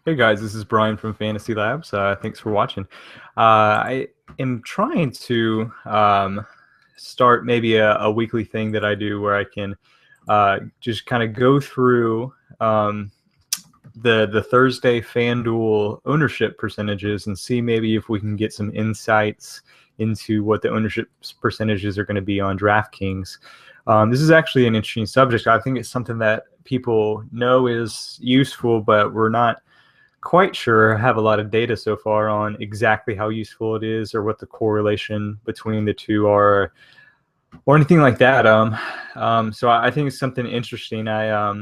Hey guys, this is Bryan from Fantasy Labs. Thanks for watching. I am trying to start maybe a weekly thing that I do where I can just kind of go through the Thursday FanDuel ownership percentages and see maybe if we can get some insights into what the ownership percentages are going to be on DraftKings. This is actually an interesting subject. I think it's something that people know is useful, but we're not quite sure. I have a lot of data so far on exactly how useful it is or what the correlation between the two are or anything like that. So I think it's something interesting. I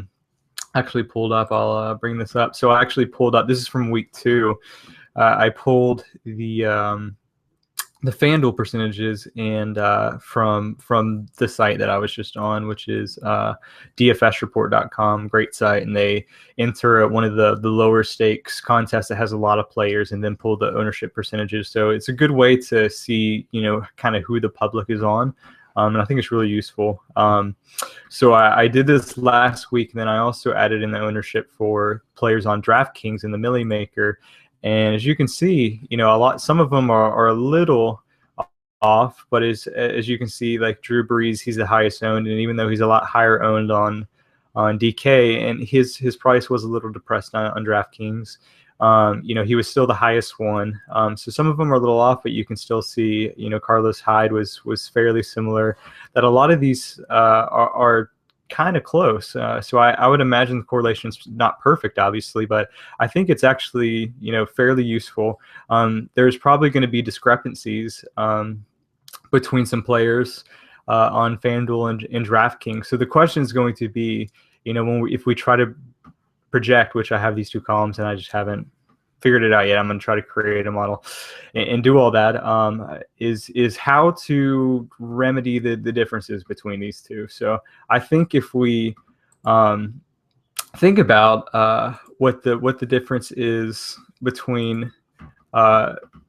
actually pulled up, I'll bring this up. So I actually pulled up, this is from week 2. I pulled the FanDuel percentages and from the site that I was just on, which is DFSreport.com, great site, and they enter one of the lower stakes contests that has a lot of players and then pull the ownership percentages. So it's a good way to see, kind of who the public is on. And I think it's really useful. So I did this last week, and then I also added in the ownership for players on DraftKings and the Millie Maker. And as you can see, some of them are a little off, but as you can see, like Drew Brees, he's the highest owned, and even though he's a lot higher owned on DK, and his price was a little depressed on DraftKings, he was still the highest one. So some of them are a little off, but you can still see, Carlos Hyde was fairly similar. That a lot of these are kind of close. So I would imagine the correlation is not perfect, obviously, but I think it's actually, fairly useful. There's probably going to be discrepancies between some players on FanDuel and DraftKings. So the question is going to be, if we try to project, which I have these two columns and I just haven't figured it out yet. I'm going to try to create a model and do all that. Is how to remedy the differences between these two. So I think if we think about what the difference is between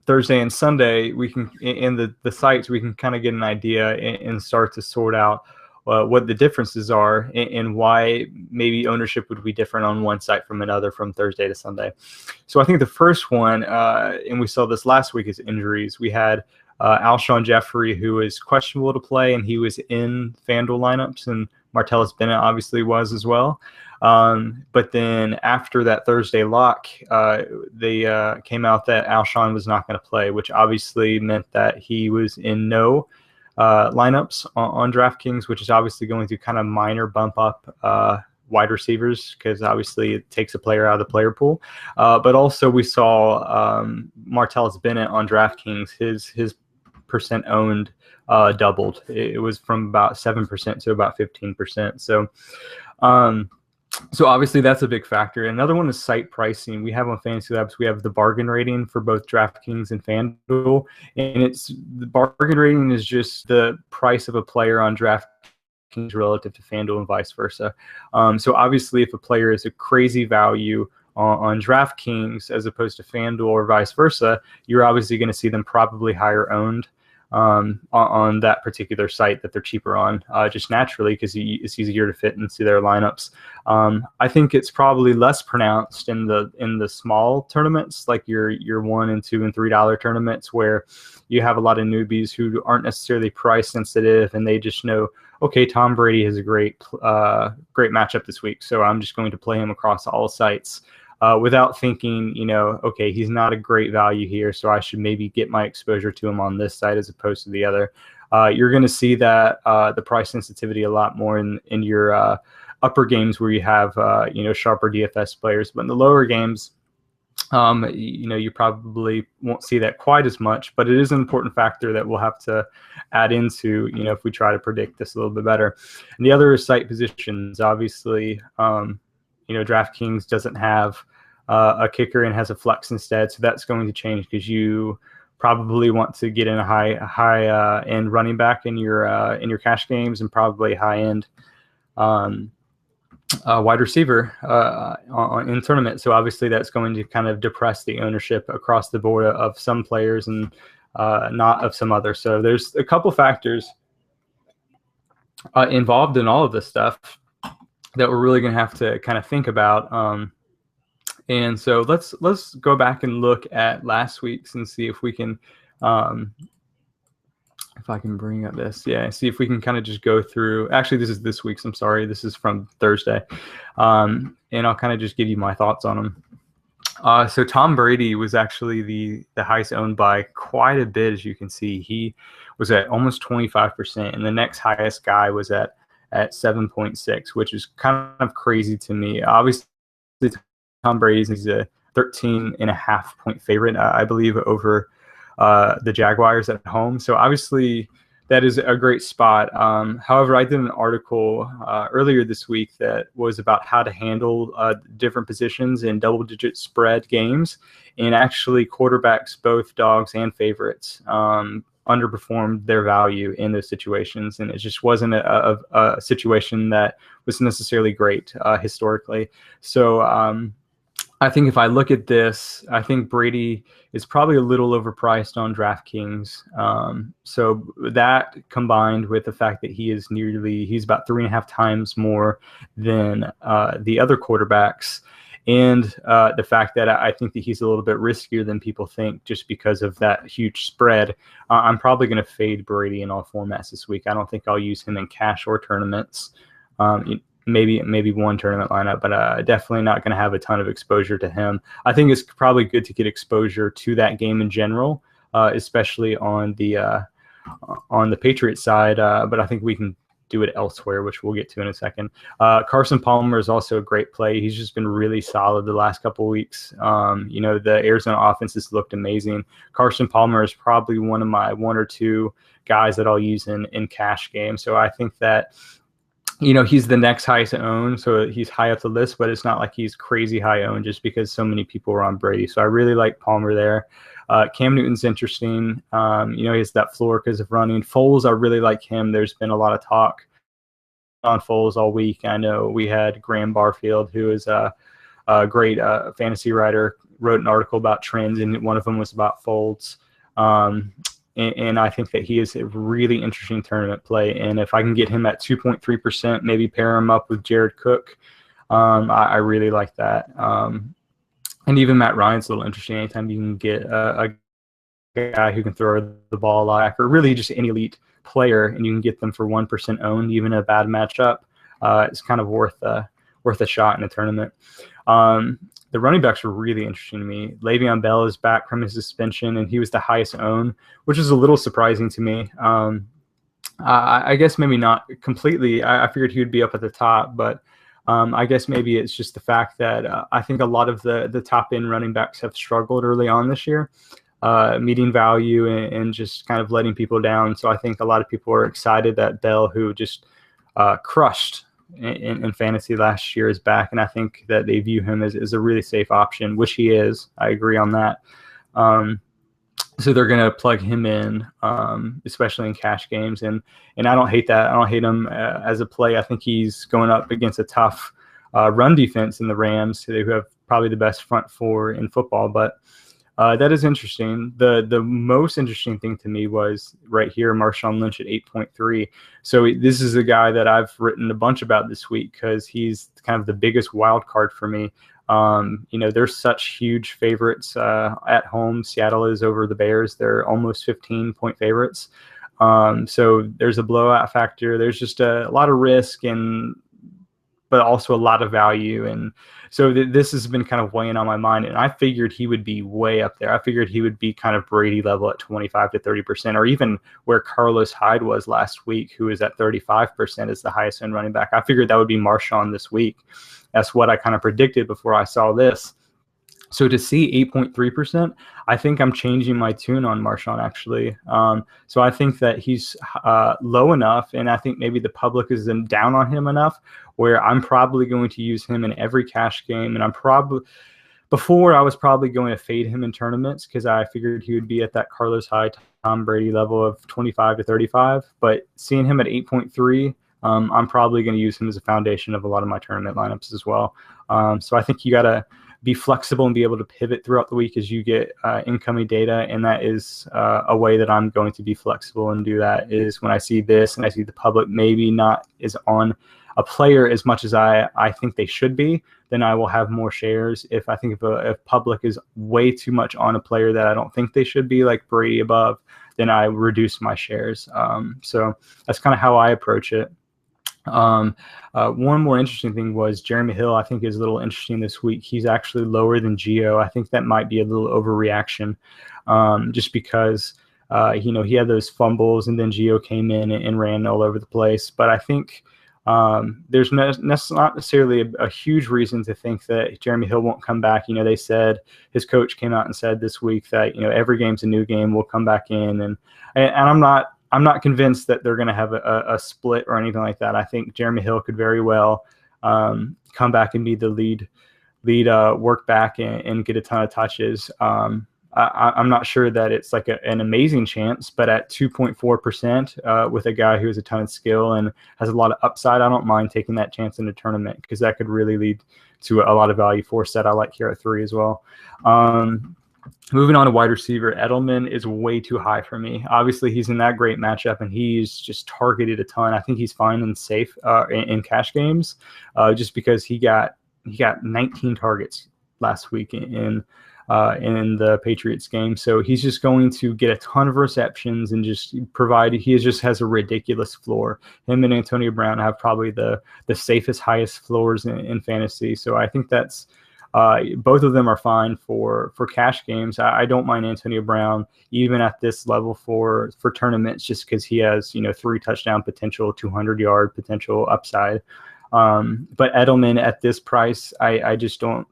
Thursday and Sunday, we can in the sites we can kind of get an idea and start to sort out what the differences are and why maybe ownership would be different on one site from another from Thursday to Sunday. So I think the first one, and we saw this last week, is injuries. We had Alshon Jeffrey, who is questionable to play, and he was in FanDuel lineups, and Martellus Bennett obviously was as well. But then after that Thursday lock, they came out that Alshon was not going to play, which obviously meant that he was in no lineups on DraftKings, which is obviously going to kind of minor bump up wide receivers because obviously it takes a player out of the player pool. But also we saw Martellus Bennett on DraftKings, his percent owned doubled. It was from about 7% to about 15%. So obviously that's a big factor. Another one is site pricing. We have on Fantasy Labs, we have the bargain rating for both DraftKings and FanDuel. And the bargain rating is just the price of a player on DraftKings relative to FanDuel and vice versa. So obviously if a player is a crazy value on DraftKings as opposed to FanDuel or vice versa, you're obviously going to see them probably higher owned on that particular site that they're cheaper on, just naturally because it's easier to fit into their lineups. I think it's probably less pronounced in the small tournaments, like your $1, $2, and $3 tournaments, where you have a lot of newbies who aren't necessarily price sensitive, and they just know, okay, Tom Brady has a great matchup this week, so I'm just going to play him across all sites. Without thinking, okay, he's not a great value here, so I should maybe get my exposure to him on this side as opposed to the other. You're going to see that the price sensitivity a lot more in your upper games where you have sharper DFS players, but in the lower games, you probably won't see that quite as much. But it is an important factor that we'll have to add into, if we try to predict this a little bit better. And the other is site positions. Obviously, DraftKings doesn't have a kicker and has a flex instead, so that's going to change because you probably want to get in a high end running back in your cash games and probably high end wide receiver in tournament. So obviously that's going to kind of depress the ownership across the board of some players and not of some others. So there's a couple factors involved in all of this stuff that we're really going to have to kind of think about And so let's go back and look at last week's and see if we can, if I can bring up this, see if we can kind of just go through. Actually, this is this week's. I'm sorry, this is from Thursday, and I'll kind of just give you my thoughts on them. So Tom Brady was actually the highest owned by quite a bit, as you can see. He was at almost 25%, and the next highest guy was at 7.6, which is kind of crazy to me. Obviously, Tom Brady's a 13.5 point favorite, I believe, over the Jaguars at home. So obviously that is a great spot. However, I did an article earlier this week that was about how to handle different positions in double-digit spread games, and actually quarterbacks, both dogs and favorites, underperformed their value in those situations, and it just wasn't a situation that was necessarily great historically. So I think if I look at this, I think Brady is probably a little overpriced on DraftKings. So that combined with the fact that he's about 3.5 times more than the other quarterbacks, and the fact that I think that he's a little bit riskier than people think just because of that huge spread, I'm probably going to fade Brady in all formats this week. I don't think I'll use him in cash or tournaments. Maybe one tournament lineup, but definitely not going to have a ton of exposure to him. I think it's probably good to get exposure to that game in general, especially on the Patriots side. But I think we can do it elsewhere, which we'll get to in a second. Carson Palmer is also a great play. He's just been really solid the last couple of weeks. The Arizona offense has looked amazing. Carson Palmer is probably one of my one or two guys that I'll use in cash games. So I think that, he's the next highest owned, so he's high up the list, but it's not like he's crazy high owned just because so many people are on Brady. So I really like Palmer there. Cam Newton's interesting. He has that floor because of running. Foles, I really like him. There's been a lot of talk on Foles all week. I know we had Graham Barfield, who is a great fantasy writer, wrote an article about trends, and one of them was about Foles. And I think that he is a really interesting tournament play. And if I can get him at 2.3%, maybe pair him up with Jared Cook, I really like that. And even Matt Ryan's a little interesting. Anytime you can get a guy who can throw the ball a lot, or really just any elite player, and you can get them for 1% owned, even in a bad matchup, it's kind of worth a shot in a tournament. The running backs were really interesting to me. Le'Veon Bell is back from his suspension, and he was the highest owned, which is a little surprising to me. I guess maybe not completely. I figured he would be up at the top, but I guess maybe it's just the fact that I think a lot of the top-end running backs have struggled early on this year, meeting value and just kind of letting people down. So I think a lot of people are excited that Bell, who just crushed in fantasy last year, is back, and I think that they view him as a really safe option, which he is. I agree on that. So they're going to plug him in, especially in cash games, and I don't hate that. I don't hate him as a play. I think he's going up against a tough run defense in the Rams, who have probably the best front four in football, but that is interesting. The most interesting thing to me was right here, Marshawn Lynch at 8.3. So this is a guy that I've written a bunch about this week because he's kind of the biggest wild card for me. There's such huge favorites at home. Seattle is over the Bears. They're almost 15-point favorites. So there's a blowout factor. There's just a lot of risk but also a lot of value. And so this has been kind of weighing on my mind, and I figured he would be way up there. I figured he would be kind of Brady level at 25 to 30%, or even where Carlos Hyde was last week, who is at 35% as the highest end running back. I figured that would be Marshawn this week. That's what I kind of predicted before I saw this. So to see 8.3%, I think I'm changing my tune on Marshawn, actually. So I think that he's low enough, and I think maybe the public is down on him enough where I'm probably going to use him in every cash game. And before I was probably going to fade him in tournaments because I figured he would be at that Carlos Hyde, Tom Brady level of 25 to 35. But seeing him at 8.3, I'm probably going to use him as a foundation of a lot of my tournament lineups as well. So I think you got to be flexible and be able to pivot throughout the week as you get incoming data. And that is a way that I'm going to be flexible and do that is when I see this and I see the public maybe not is on a player as much as I think they should be, then I will have more shares. If I think if public is way too much on a player that I don't think they should be, like Brady above, then I reduce my shares. So that's kind of how I approach it. One more interesting thing was Jeremy Hill, I think, is a little interesting this week. He's actually lower than Gio. I think that might be a little overreaction, just because he had those fumbles and then Gio came in and ran all over the place. But I think there's not necessarily a huge reason to think that Jeremy Hill won't come back. They said, his coach came out and said this week that every game's a new game. We'll come back in, and I'm not convinced that they're going to have a split or anything like that. I think Jeremy Hill could very well come back and be the lead work back and get a ton of touches. I'm not sure that it's like an amazing chance, but at 2.4% with a guy who has a ton of skill and has a lot of upside, I don't mind taking that chance in a tournament, because that could really lead to a lot of value for set. I like here at 3 as well. Moving on to wide receiver, Edelman is way too high for me. Obviously, he's in that great matchup, and he's just targeted a ton. I think he's fine and safe in cash games, just because he got 19 targets last week in the Patriots game. So he's just going to get a ton of receptions and just provide. He just has a ridiculous floor. Him and Antonio Brown have probably the safest, highest floors in fantasy. So I think that's both of them are fine for cash games. I don't mind Antonio Brown even at this level for tournaments, just because he has 3 touchdown potential, 200-yard potential upside. But Edelman at this price, I just don't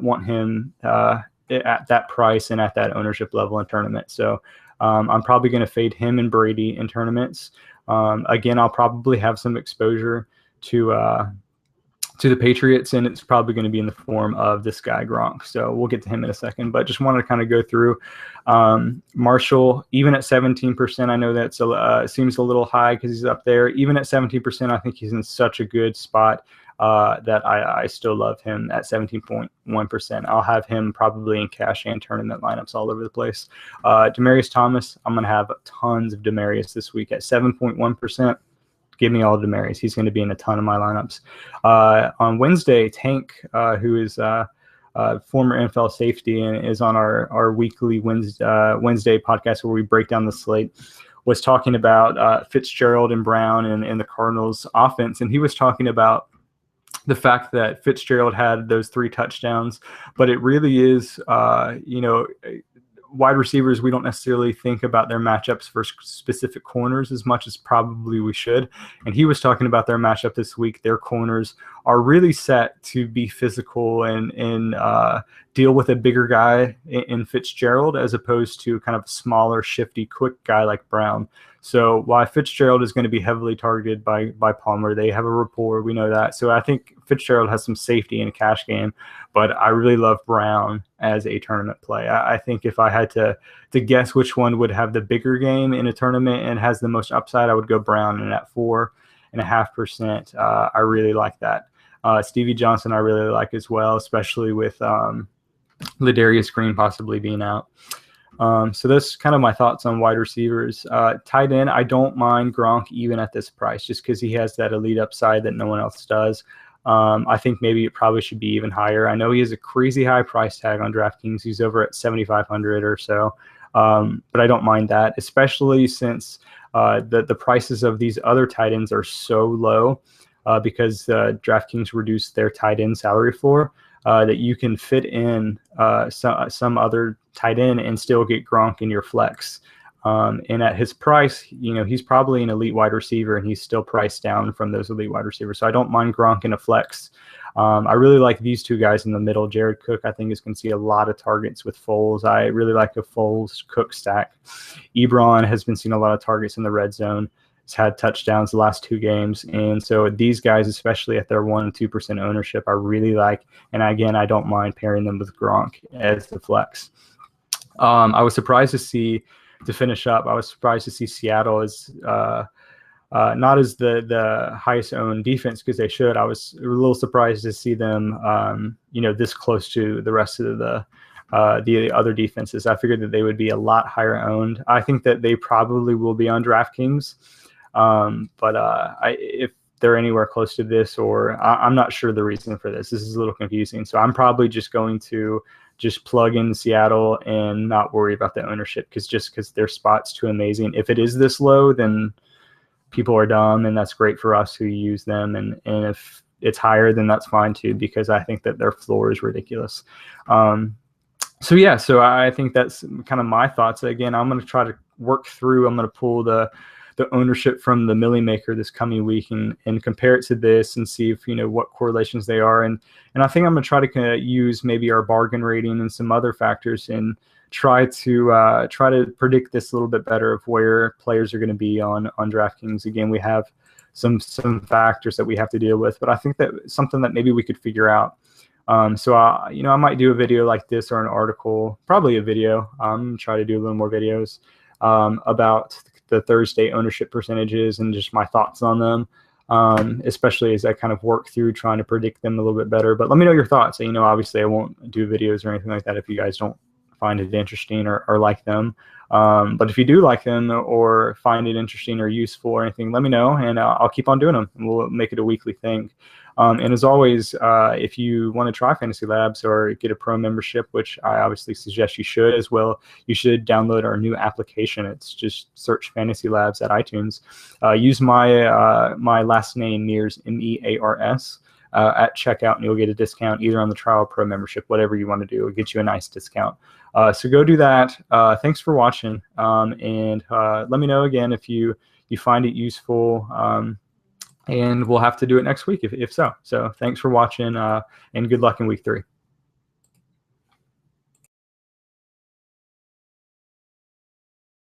want him at that price and at that ownership level in tournaments. So I'm probably going to fade him and Brady in tournaments. Again, I'll probably have some exposure to the Patriots, and it's probably going to be in the form of this guy Gronk. So we'll get to him in a second, but just wanted to kind of go through Marshall. Even at 17%, I know that's seems a little high because he's up there. Even at 17%, I think he's in such a good spot that I still love him at 17.1%. I'll have him probably in cash and tournament lineups all over the place. Demaryius Thomas, I'm going to have tons of Demaryius this week at 7.1%. Give me all Demaryius. He's going to be in a ton of my lineups. On Wednesday, Tank, who is former NFL safety and is on our weekly Wednesday podcast where we break down the slate, was talking about Fitzgerald and Brown and the Cardinals offense. And he was talking about the fact that Fitzgerald had those 3 touchdowns, but it really is, wide receivers, we don't necessarily think about their matchups for specific corners as much as probably we should. And he was talking about their matchup this week. Their corners are really set to be physical and deal with a bigger guy in Fitzgerald, as opposed to kind of a smaller, shifty, quick guy like Brown. So while Fitzgerald is going to be heavily targeted by Palmer, they have a rapport. We know that. So I think Fitzgerald has some safety in a cash game, but I really love Brown as a tournament play. I think if I had to guess which one would have the bigger game in a tournament and has the most upside, I would go Brown. And at 4.5%, I really like that. Stevie Johnson I really like as well, especially with Ladarius Green possibly being out. So that's kind of my thoughts on wide receivers. Tight end, I don't mind Gronk even at this price, just because he has that elite upside that no one else does. I think maybe it probably should be even higher. I know he has a crazy high price tag on DraftKings. He's over at $7,500 or so. But I don't mind that, especially since the prices of these other tight ends are so low because DraftKings reduced their tight end salary floor, that you can fit in some other tight end and still get Gronk in your flex. And at his price, he's probably an elite wide receiver, and he's still priced down from those elite wide receivers. So I don't mind Gronk in a flex. I really like these 2 guys in the middle. Jared Cook, I think, is going to see a lot of targets with Foles. I really like a Foles-Cook stack. Ebron has been seeing a lot of targets in the red zone. He's had touchdowns the last 2 games. And so these guys, especially at their 1% and 2% ownership, I really like. And again, I don't mind pairing them with Gronk as the flex. I was surprised to finish up, I was surprised to see Seattle as not as the highest owned defense, because they should. I was a little surprised to see them, this close to the rest of the other defenses. I figured that they would be a lot higher owned. I think that they probably will be on DraftKings, but if they're anywhere close to this, or I'm not sure the reason for this. This is a little confusing. So I'm probably just going to just plug in Seattle and not worry about the ownership, because their spot's too amazing. If it is this low, then people are dumb, and that's great for us who use them. And if it's higher, then that's fine too, because I think that their floor is ridiculous. So yeah, so I think that's kind of my thoughts. Again, I'm going to try to work through, I'm going to pull the ownership from the Millie Maker this coming week and compare it to this and see if, what correlations they are. And I think I'm going to try to kind of use maybe our bargain rating and some other factors and try to predict this a little bit better of where players are going to be on DraftKings. Again, we have some factors that we have to deal with, but I think that something that maybe we could figure out. So I might do a video like this or an article, probably a video. Try to do a little more videos about the Thursday ownership percentages and just my thoughts on them, especially as I kind of work through trying to predict them a little bit better. But let me know your thoughts. Obviously I won't do videos or anything like that if you guys don't find it interesting or like them. But if you do like them or find it interesting or useful or anything, let me know, and I'll keep on doing them, and we'll make it a weekly thing. And as always, if you want to try Fantasy Labs or get a pro membership, which I obviously suggest you should as well, you should download our new application. It's just search Fantasy Labs at iTunes. Use my last name, Mears, MEARS, at checkout, and you'll get a discount either on the trial or pro membership, whatever you want to do. It'll get you a nice discount. So go do that. Thanks for watching, and let me know again if you find it useful. And we'll have to do it next week if so. So thanks for watching, and good luck in week 3.